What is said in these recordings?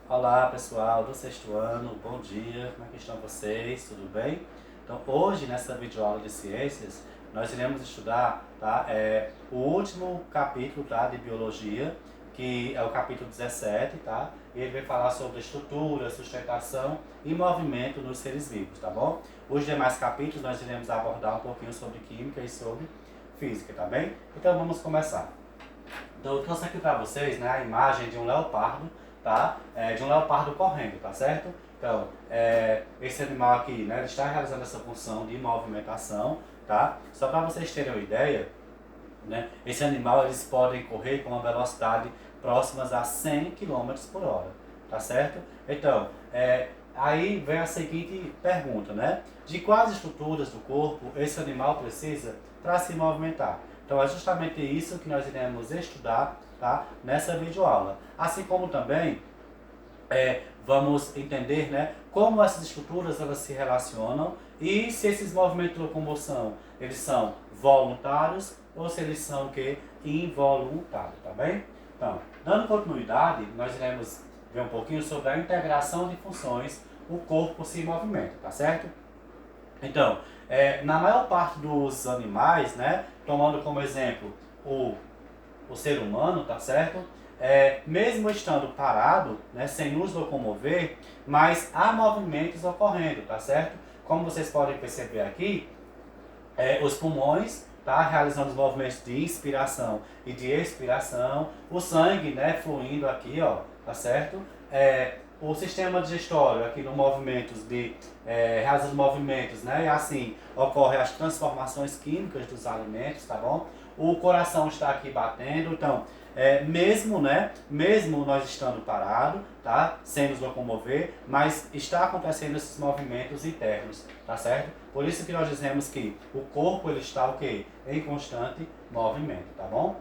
Olá pessoal do sexto ano, bom dia, como é que estão vocês? Tudo bem? Então hoje nessa videoaula de ciências nós iremos estudar o último capítulo de biologia, que é o capítulo 17, tá? E ele vai falar sobre estrutura, sustentação e movimento nos seres vivos, tá bom? Os demais capítulos nós iremos abordar um pouquinho sobre química e sobre física, tá bem? Então vamos começar. Então eu trouxe aqui para vocês, né, a imagem de um leopardo, tá? De um leopardo correndo, tá certo? Então, esse animal aqui, né, ele está realizando essa função de movimentação, tá? Só para vocês terem uma ideia, né, esse animal eles podem correr com uma velocidade próximas a 100 km por hora, tá certo? Então, aí vem a seguinte pergunta, né? De quais estruturas do corpo esse animal precisa para se movimentar? Então é justamente isso que nós iremos estudar, tá? Nessa videoaula. Assim como também vamos entender, né, como essas estruturas elas se relacionam e se esses movimentos de locomoção eles são voluntários ou se eles são involuntários, tá bem? Então, dando continuidade, nós iremos ver um pouquinho sobre a integração de funções, o corpo se movimenta, tá certo? Então, na maior parte dos animais, né, tomando como exemplo o ser humano, tá certo? Mesmo estando parado, né, sem nos locomover, mas há movimentos ocorrendo, tá certo? Como vocês podem perceber aqui, os pulmões, tá, realizando os movimentos de inspiração e de expiração, o sangue, né, fluindo aqui, ó, tá certo? O sistema digestório aqui no movimentos realiza os movimentos, né, e assim ocorrem as transformações químicas dos alimentos, tá bom? O coração está aqui batendo, então mesmo nós estando parado, tá, sem nos locomover, mas está acontecendo esses movimentos internos, tá certo? Por isso que nós dizemos que o corpo ele está o quê? Em constante movimento, tá bom?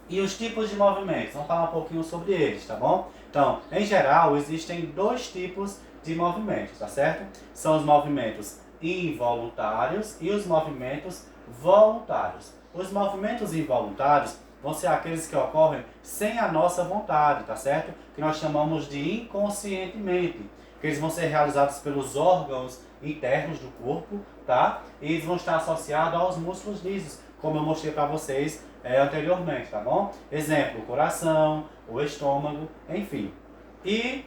E os tipos de movimentos, vamos falar um pouquinho sobre eles, tá bom? Então, em geral, existem dois tipos de movimentos, tá certo? São os movimentos involuntários e os movimentos voluntários. Os movimentos involuntários vão ser aqueles que ocorrem sem a nossa vontade, tá certo? Que nós chamamos de inconscientemente, que eles vão ser realizados pelos órgãos internos do corpo, tá? E eles vão estar associados aos músculos lisos, como eu mostrei para vocês anteriormente, tá bom? Exemplo, o coração, o estômago, enfim. E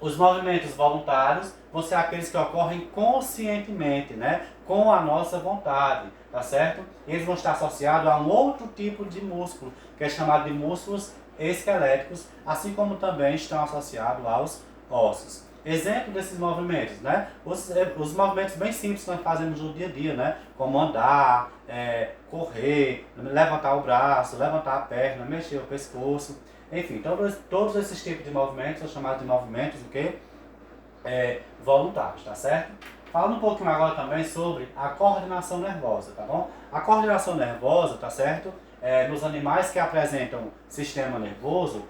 os movimentos voluntários vão ser aqueles que ocorrem conscientemente, né? Com a nossa vontade, tá certo? Eles vão estar associados a um outro tipo de músculo, que é chamado de músculos esqueléticos, assim como também estão associados aos ossos. Exemplo desses movimentos, né? Os movimentos bem simples que nós fazemos no dia a dia, né? Como andar, correr, levantar o braço, levantar a perna, mexer o pescoço. Enfim, todos esses tipos de movimentos são chamados de movimentos o quê? Voluntários, tá certo? Falando um pouquinho agora também sobre a coordenação nervosa, tá bom? A coordenação nervosa, tá certo? Nos animais que apresentam sistema nervoso,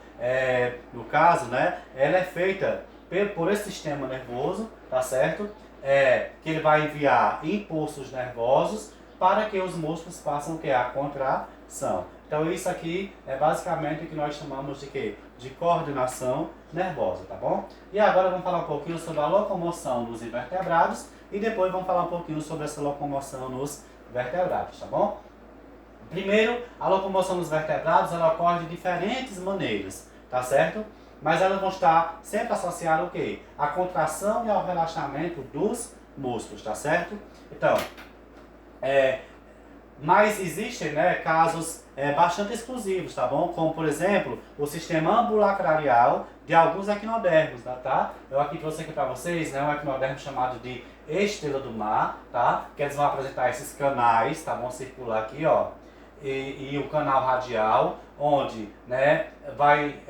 no caso, né, ela é feita por esse sistema nervoso, tá certo? Que ele vai enviar impulsos nervosos para que os músculos façam o que? A contração. Então isso aqui é basicamente o que nós chamamos de quê? De coordenação nervosa, tá bom? E agora vamos falar um pouquinho sobre a locomoção dos invertebrados e depois vamos falar um pouquinho sobre essa locomoção nos vertebrados, tá bom? Primeiro, a locomoção dos vertebrados ela ocorre de diferentes maneiras, tá certo? Mas elas vão estar sempre associadas ao quê? À contração e ao relaxamento dos músculos, tá certo? Então, mas existem, né, casos bastante exclusivos, tá bom? Como, por exemplo, o sistema ambulacranial de alguns equinodermos, tá? Eu aqui trouxe aqui para vocês, né, um equinodermo chamado de estrela do mar, tá? Que eles vão apresentar esses canais, tá bom? Circular aqui, ó. E o canal radial, onde, né, vai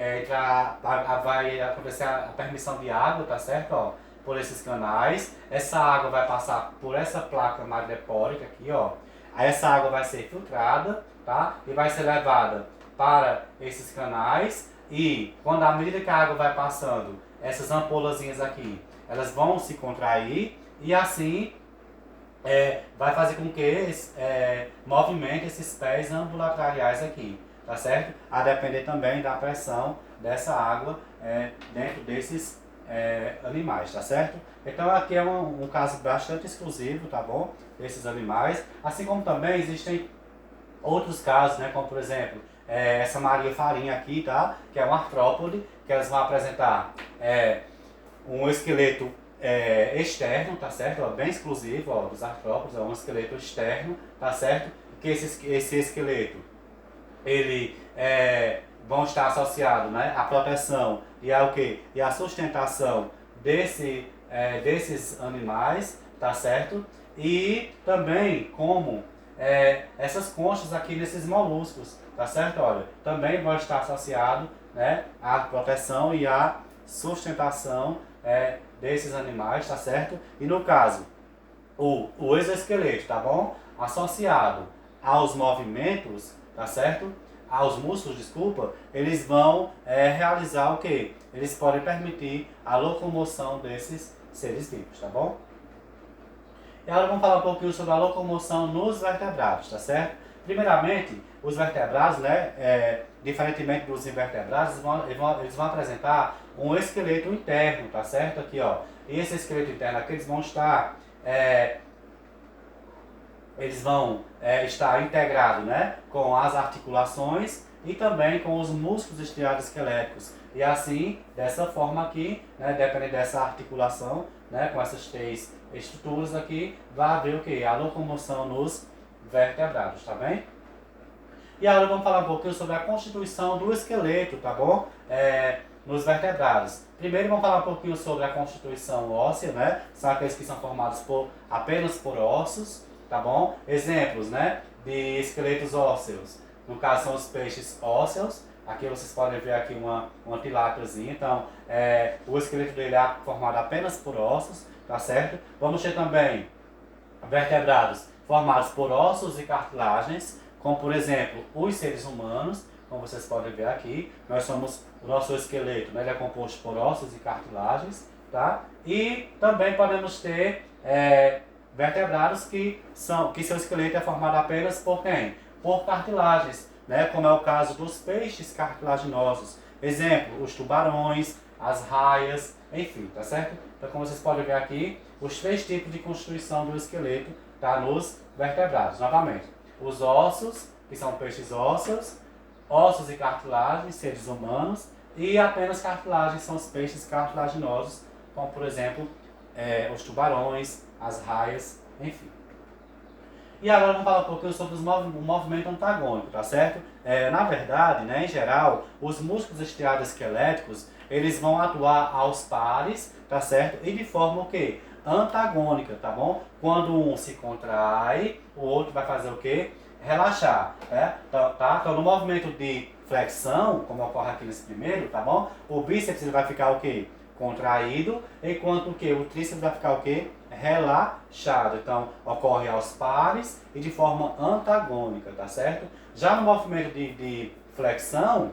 acontecer a permissão de água, tá certo? Ó, por esses canais. Essa água vai passar por essa placa madrepórica aqui, ó. Aí essa água vai ser filtrada, tá? E vai ser levada para esses canais e quando à medida que a água vai passando, essas ampolazinhas aqui, elas vão se contrair e assim vai fazer com que movimente esses pés ambulatoriais aqui. tá certo? A depender também da pressão dessa água dentro desses animais, tá certo? Então aqui é um caso bastante exclusivo, tá bom? Desses animais, assim como também existem outros casos, né? Como por exemplo, essa Maria Farinha aqui, tá? Que é uma artrópode, que elas vão apresentar um esqueleto externo, tá certo? Ó, bem exclusivo, ó, dos artrópodes, é um esqueleto externo, tá certo? Que esse esqueleto, ele vão estar associados, né, à proteção e ao quê? E à sustentação desses animais, tá certo? E também como essas conchas aqui nesses moluscos, tá certo? Olha, também vão estar associados, né, à proteção e à sustentação desses animais, tá certo? E no caso, o exoesqueleto, tá bom? Associado aos movimentos, tá certo? Aos músculos, desculpa, eles vão realizar o quê? Eles podem permitir a locomoção desses seres vivos, tá bom? E agora vamos falar um pouquinho sobre a locomoção nos vertebrados, tá certo? Primeiramente, os vertebrados, né, diferentemente dos invertebrados, eles vão apresentar um esqueleto interno, tá certo? Aqui, ó. E esse esqueleto interno aqui, eles vão estar integrados, né, com as articulações e também com os músculos estriados esqueléticos. E assim, dessa forma aqui, né, dependendo dessa articulação, né, com essas três estruturas aqui, vai haver o quê? A locomoção nos vertebrados, tá bem? E agora vamos falar um pouquinho sobre a constituição do esqueleto, tá bom? Nos vertebrados. Primeiro vamos falar um pouquinho sobre a constituição óssea, né? São aqueles que são formados apenas por ossos, tá bom? Exemplos, né, de esqueletos ósseos. No caso são os peixes ósseos. Aqui vocês podem ver aqui uma tilápiazinha. Então, o esqueleto dele é formado apenas por ossos, tá certo? Vamos ter também vertebrados formados por ossos e cartilagens, como por exemplo os seres humanos, como vocês podem ver aqui. O nosso esqueleto, né, ele é composto por ossos e cartilagens, tá? E também podemos ter vertebrados que seu esqueleto é formado apenas por quem? Por cartilagens, né? Como é o caso dos peixes cartilaginosos. Exemplo, os tubarões, as raias, enfim, tá certo? Então, como vocês podem ver aqui, os três tipos de constituição do esqueleto tá nos vertebrados. Novamente, os ossos, que são peixes ósseos, ossos e cartilagens, seres humanos, e apenas cartilagens são os peixes cartilaginosos, como por exemplo, os tubarões, as raias, enfim. E agora vamos falar um pouquinho sobre o movimento antagônico, tá certo? Na verdade, né, em geral, os músculos estriados esqueléticos, eles vão atuar aos pares, tá certo? E de forma o quê? Antagônica, tá bom? Quando um se contrai, o outro vai fazer o quê? Relaxar, né? Tá? Então no movimento de flexão, como ocorre aqui nesse primeiro, tá bom? O bíceps ele vai ficar o quê? Contraído, enquanto o que? O tríceps vai ficar o quê? Relaxado. Então, ocorre aos pares e de forma antagônica, tá certo? Já no movimento de flexão,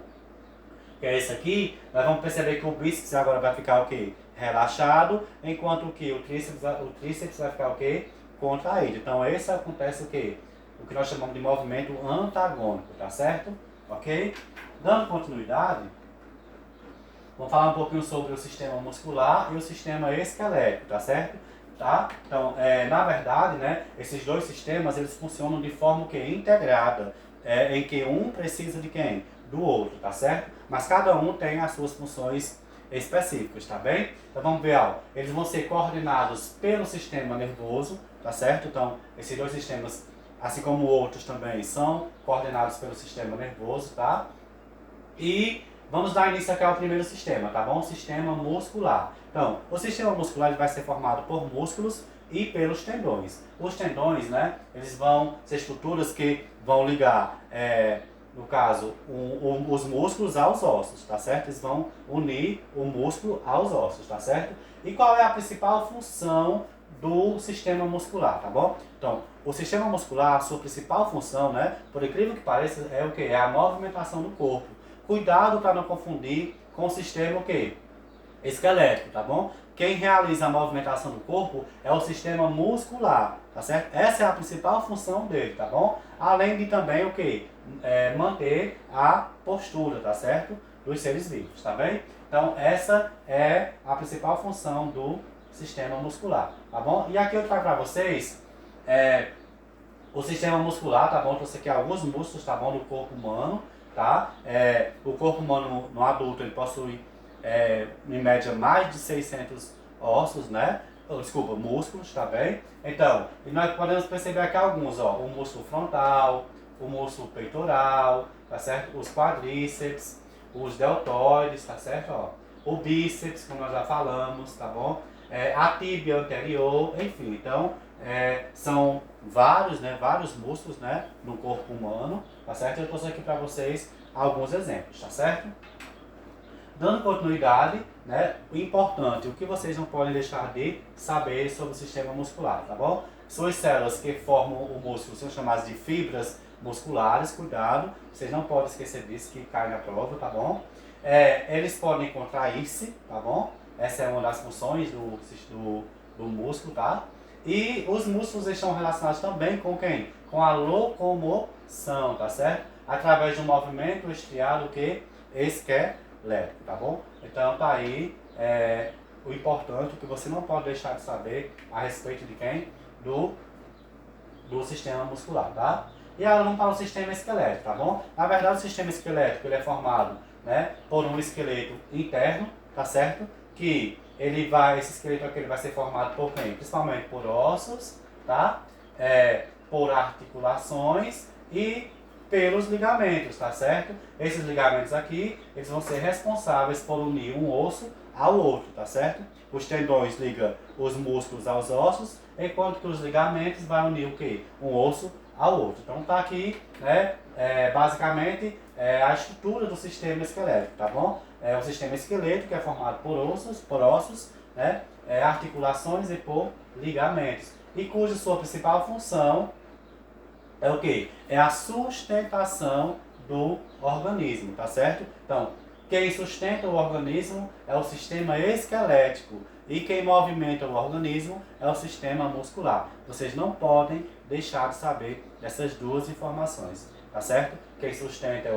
que é esse aqui, nós vamos perceber que o bíceps agora vai ficar o quê? Relaxado, enquanto que o tríceps vai ficar o quê? Contraído. Então, esse acontece o quê? O que nós chamamos de movimento antagônico, tá certo? Ok? Dando continuidade, vamos falar um pouquinho sobre o sistema muscular e o sistema esquelético, tá certo? Tá? Então, na verdade, né, esses dois sistemas, eles funcionam de forma que integrada, em que um precisa de quem? Do outro, tá certo? Mas cada um tem as suas funções específicas, tá bem? Então vamos ver, ó, eles vão ser coordenados pelo sistema nervoso, tá certo? Então, esses dois sistemas, assim como outros também, são coordenados pelo sistema nervoso, tá? E vamos dar início aqui ao primeiro sistema, tá bom? O sistema muscular. Então, o sistema muscular ele vai ser formado por músculos e pelos tendões. Os tendões, né, eles vão ser estruturas que vão ligar, no caso, os músculos aos ossos, tá certo? Eles vão unir o músculo aos ossos, tá certo? E qual é a principal função do sistema muscular, tá bom? Então, o sistema muscular, a sua principal função, né, por incrível que pareça, é o que? É a movimentação do corpo. Cuidado para não confundir com o sistema o quê? Esquelético, tá bom? quem realiza a movimentação do corpo é o sistema muscular, tá certo? Essa é a principal função dele, tá bom? Além de também o quê? Manter a postura, tá certo? Dos seres vivos, tá bem? Então, essa é a principal função do sistema muscular, tá bom? E aqui eu trago para vocês o sistema muscular, tá bom? Trouxe aqui alguns músculos, tá bom? Do corpo humano, tá? O corpo humano no adulto, ele possui, em média, mais de 600 ossos, né? Desculpa, músculos, tá bem? Então, e nós podemos perceber aqui alguns, ó. O músculo frontal, o músculo peitoral, tá certo? Os quadríceps, os deltoides, tá certo? Ó. O bíceps, como nós já falamos, tá bom? A tíbia anterior, enfim. Então, são vários, né? Vários músculos, né? No corpo humano, tá certo? Eu trouxe aqui para vocês alguns exemplos, tá certo? Dando continuidade, né? O importante, o que vocês não podem deixar de saber sobre o sistema muscular, tá bom? Suas células que formam o músculo são chamadas de fibras musculares, cuidado, vocês não podem esquecer disso que cai na prova, tá bom? Eles podem contrair-se, tá bom? Essa é uma das funções do músculo, tá? E os músculos estão relacionados também com quem? Com a locomoção, tá certo? Através de um movimento estriado que esquelético, tá bom? Então tá aí o importante, que você não pode deixar de saber a respeito de quem? Do sistema muscular, tá? E agora vamos para o sistema esquelético, tá bom? Na verdade, o sistema esquelético ele é formado, né, por um esqueleto interno, tá certo? Que esse esqueleto aqui ele vai ser formado por quem? Principalmente por ossos, tá? Por articulações e pelos ligamentos, tá certo? Esses ligamentos aqui, eles vão ser responsáveis por unir um osso ao outro, tá certo? Os tendões ligam os músculos aos ossos, enquanto que os ligamentos vão unir o quê? Um osso ao outro. Então tá aqui, né, basicamente, a estrutura do sistema esquelético, tá bom? O sistema esquelético é formado por ossos, né, articulações e por ligamentos. E cuja sua principal função é o quê? É a sustentação do organismo, tá certo? Então, quem sustenta o organismo é o sistema esquelético e quem movimenta o organismo é o sistema muscular. Vocês não podem deixar de saber dessas duas informações, tá certo? Quem sustenta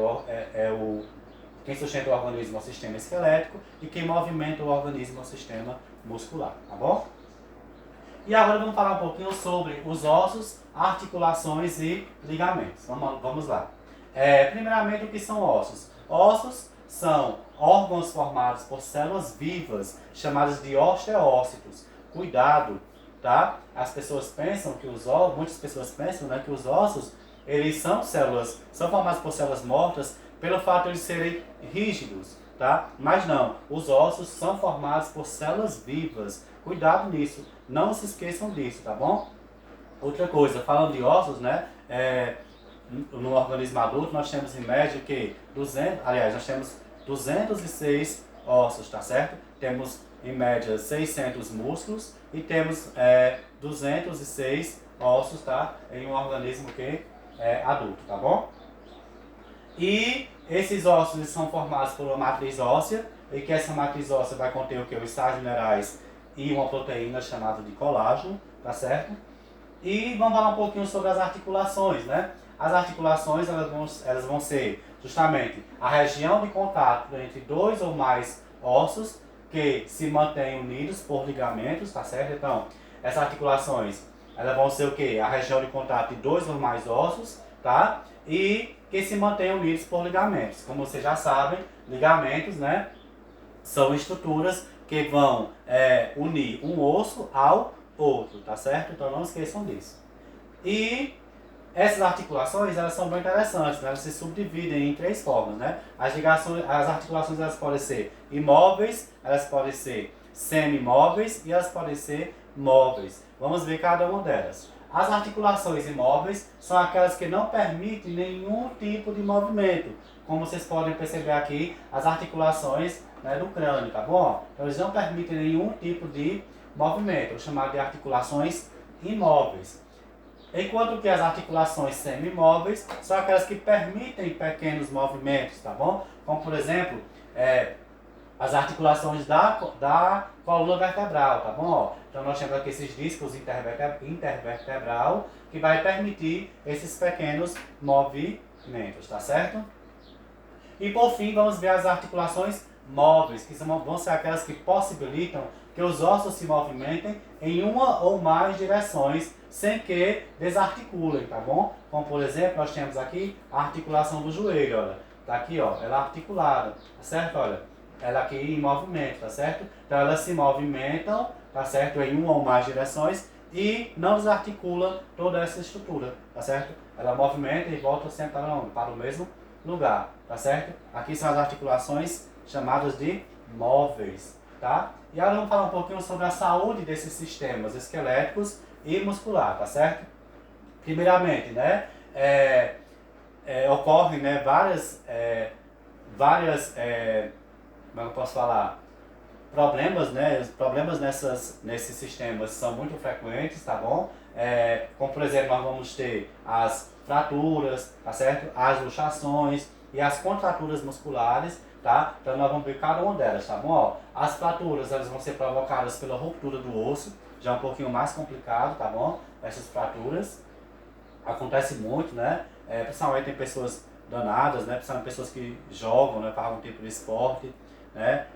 quem sustenta o organismo é o sistema esquelético e quem movimenta o organismo é o sistema muscular, tá bom? E agora vamos falar um pouquinho sobre os ossos, articulações e ligamentos. Vamos lá. Primeiramente, o que são ossos? Ossos são órgãos formados por células vivas, chamadas de osteócitos. Cuidado, tá? Muitas pessoas pensam, né, que os ossos, eles são formados por células mortas pelo fato de eles serem rígidos, tá? Mas não, os ossos são formados por células vivas. Cuidado nisso, não se esqueçam disso, tá bom? Outra coisa, falando de ossos, né? No organismo adulto nós temos em média que nós temos 206 ossos, tá certo? Temos em média 600 músculos e temos 206 ossos, tá? Em um organismo que é adulto, tá bom? E esses ossos eles são formados por uma matriz óssea, e que essa matriz óssea vai conter o que? Os sais minerais e uma proteína chamada de colágeno, tá certo? E vamos falar um pouquinho sobre as articulações, né? As articulações elas vão ser justamente a região de contato entre dois ou mais ossos que se mantêm unidos por ligamentos, tá certo? Então, essas articulações elas vão ser o quê? A região de contato de dois ou mais ossos, tá? E que se mantêm unidos por ligamentos. Como vocês já sabem, ligamentos, né, são estruturas que vão unir um osso ao outro, tá certo? Então não esqueçam disso. E essas articulações, elas são bem interessantes, né? Elas se subdividem em três formas, né? As articulações elas podem ser imóveis, elas podem ser semi-móveis e elas podem ser móveis. Vamos ver cada uma delas. As articulações imóveis são aquelas que não permitem nenhum tipo de movimento. Como vocês podem perceber aqui, as articulações, né, do crânio, tá bom? Então, eles não permitem nenhum tipo de movimento, chamado de articulações imóveis. Enquanto que as articulações semi-móveis são aquelas que permitem pequenos movimentos, tá bom? Como, por exemplo, as articulações da coluna vertebral, tá bom? Ó, então nós temos aqui esses discos intervertebral que vai permitir esses pequenos movimentos, tá certo? E por fim vamos ver as articulações móveis, que vão ser aquelas que possibilitam que os ossos se movimentem em uma ou mais direções sem que desarticulem, tá bom? Como por exemplo, nós temos aqui a articulação do joelho, olha. Tá aqui, ó, ela é articulada, tá certo? Olha, ela aqui em movimento, tá certo? Então elas se movimentam, tá certo? Em uma ou mais direções e não desarticula toda essa estrutura, tá certo? Ela movimenta e volta sempre para o mesmo lugar, tá certo? Aqui são as articulações chamadas de móveis, tá? E agora vamos falar um pouquinho sobre a saúde desses sistemas esqueléticos e muscular, tá certo? Primeiramente, né, ocorrem, né, como é que eu posso falar? Problemas, né? Os problemas nesses sistemas são muito frequentes, tá bom? Como por exemplo, nós vamos ter as fraturas, tá certo? As luxações e as contraturas musculares, tá? Então nós vamos ver cada uma delas, tá bom? Ó, as fraturas, elas vão ser provocadas pela ruptura do osso, já é um pouquinho mais complicado, tá bom? Essas fraturas acontece muito, né? Principalmente em pessoas danadas, né? Principalmente pessoas que jogam, né? Para algum tipo de esporte, né?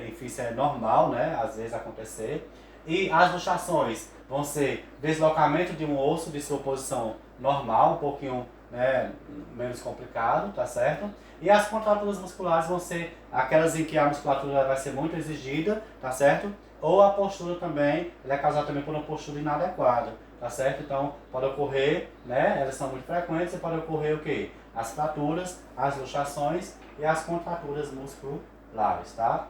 Enfim, isso é normal, né? Às vezes acontecer. E as luxações vão ser deslocamento de um osso de sua posição normal, um pouquinho, né, menos complicado, tá certo? E as contraturas musculares vão ser aquelas em que a musculatura vai ser muito exigida, tá certo? Ou a postura também, ela é causada também por uma postura inadequada, tá certo? Então, pode ocorrer, né, elas são muito frequentes e pode ocorrer o quê? As fraturas, as luxações e as contraturas musculares, tá?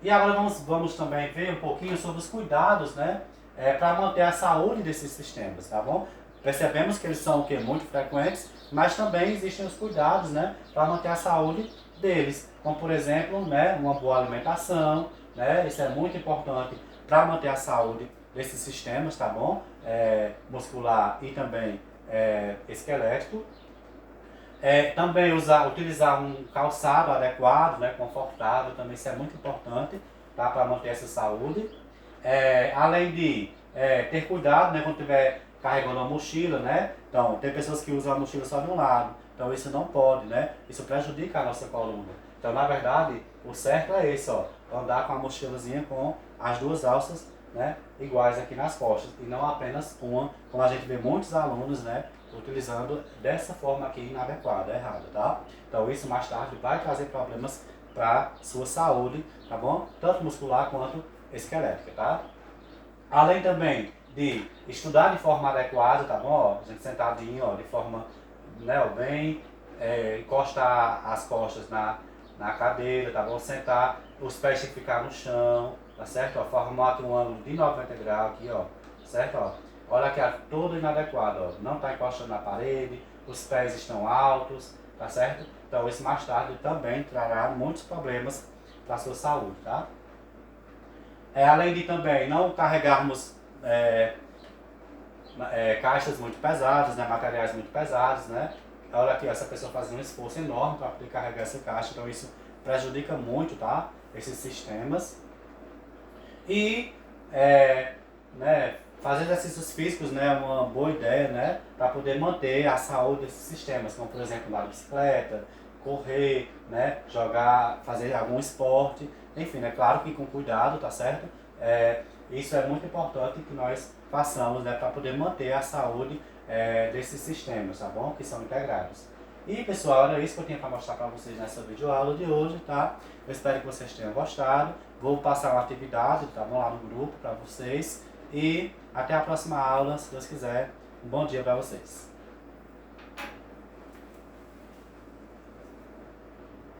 E agora vamos também ver um pouquinho sobre os cuidados, né, para manter a saúde desses sistemas, tá bom? Percebemos que eles são o quê? Muito frequentes, mas também existem os cuidados, né, para manter a saúde deles, como por exemplo, né, uma boa alimentação, né, isso é muito importante para manter a saúde desses sistemas, tá bom? Muscular e também esquelético. Também utilizar um calçado adequado, né, confortável, também isso é muito importante, tá, para manter essa saúde. Além de ter cuidado, né, quando estiver carregando uma mochila, né? Então, tem pessoas que usam a mochila só de um lado, então isso não pode, né? Isso prejudica a nossa coluna. Então, na verdade, o certo é esse, ó, andar com a mochilazinha com as duas alças, né, iguais aqui nas costas, e não apenas uma, como a gente vê muitos alunos, né, utilizando dessa forma aqui inadequada, errada, tá? Então, isso mais tarde vai trazer problemas para sua saúde, tá bom? Tanto muscular quanto esquelética, tá? Além também de estudar de forma adequada, tá bom? Ó, a gente sentadinho, ó, de forma, né, ó, bem, encostar as costas na cadeira, tá bom? Sentar, os pés têm que ficar no chão, tá certo? Ó, formar aqui um ângulo de 90 graus aqui, ó, certo? Ó, olha aqui, ó, todo inadequado, ó, não está encostando na parede, os pés estão altos, tá certo? Então isso mais tarde também trará muitos problemas para a sua saúde, tá? Além de também não carregarmos caixas muito pesadas, né, materiais muito pesados, né? Olha aqui, essa pessoa fazendo um esforço enorme para poder carregar essa caixa, então isso prejudica muito, tá? Esses sistemas. E né, fazer exercícios físicos, né, é uma boa ideia, né, para poder manter a saúde desses sistemas, como por exemplo andar de bicicleta, correr, né, jogar, fazer algum esporte, enfim, é claro que com cuidado, tá certo? Isso é muito importante que nós façamos, né, para poder manter a saúde desses sistemas, tá bom? Que são integrados. E pessoal, era isso que eu tinha para mostrar para vocês nessa videoaula de hoje, tá? Eu espero que vocês tenham gostado. Vou passar uma atividade, tá bom? Lá no grupo para vocês. E até a próxima aula, se Deus quiser. Um bom dia para vocês.